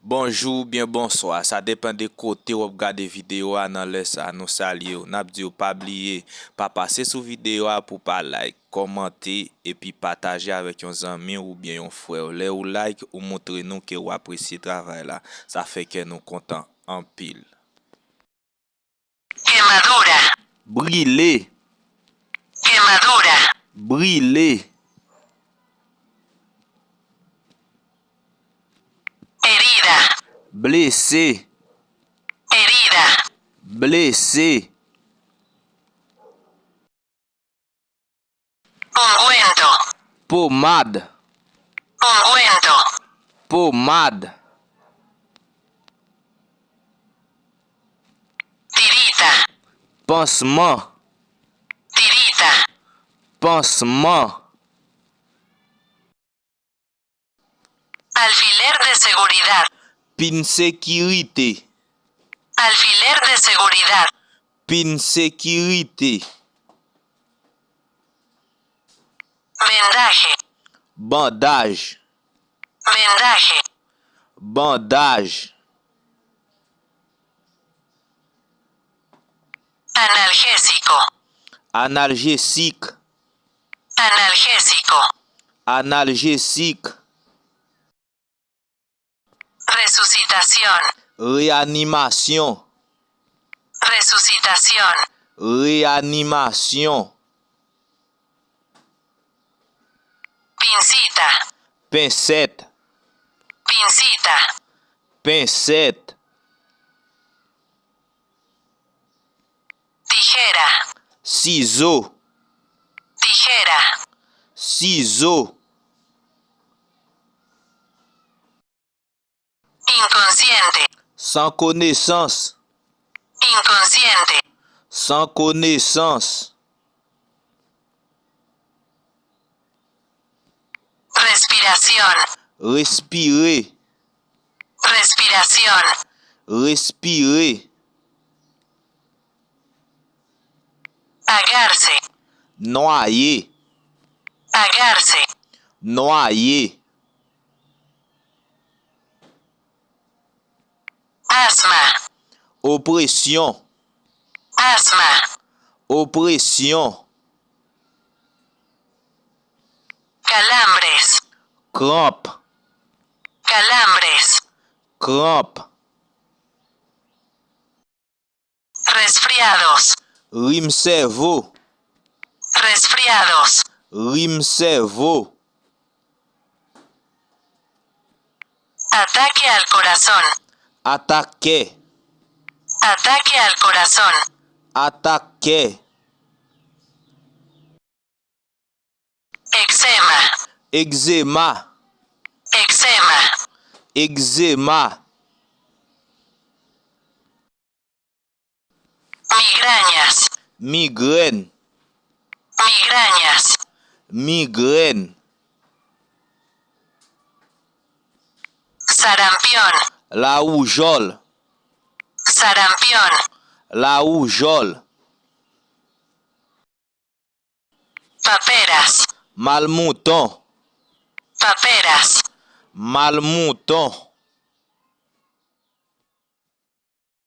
Bonjour, bien bonsoir. Ça dépend de côté où vous regardez vidéo dans le ça nous saluer. N'a dit pas oublier pas passer sous vidéo pour pas like, commenter et puis partager avec un ami ou bien un frère. Les ou like ou montrer nous que vous appréciez le travail là. Ça fait que nous contents en pile. Quemadura. Brûler, Quemadura. brûler, Herida. blessé, Herida. blessé, Ungüento. pommade, Ungüento. pommade, Tirita. pansement, Tirita. pansement, Alfiler de seguridad. pin sécurité, Alfiler de seguridad. pin sécurité, Vendaje. bandage, Vendaje. bandage, Analgésico. analgésique, Analgésico. analgésique, Resucitación. réanimation, Resucitación. réanimation, Pincita. pincette, Pincita. pincette, Tijera. ciseau, Tijera. ciseau, Inconsciente. sans connaissance, Inconsciente. sans connaissance, Respiración. respirer, Respiración. respirer, Agarse. noyer, Agarse. noyer, Asma. oppression, Asma. oppression, Calambres. crampe, Calambres. crampe, Resfriados. rime cerveau, Resfriados. rime cerveau, Ataque al corazón. attaquer, Ataque al corazón. attaquer, Eczema. eczéma, Eczema. eczéma, Migrañas. migraine, Migrañas. migraine, Sarampión. la rougeole, Sarampión. la rougeole, Paperas. malmouton, Paperas. malmouton,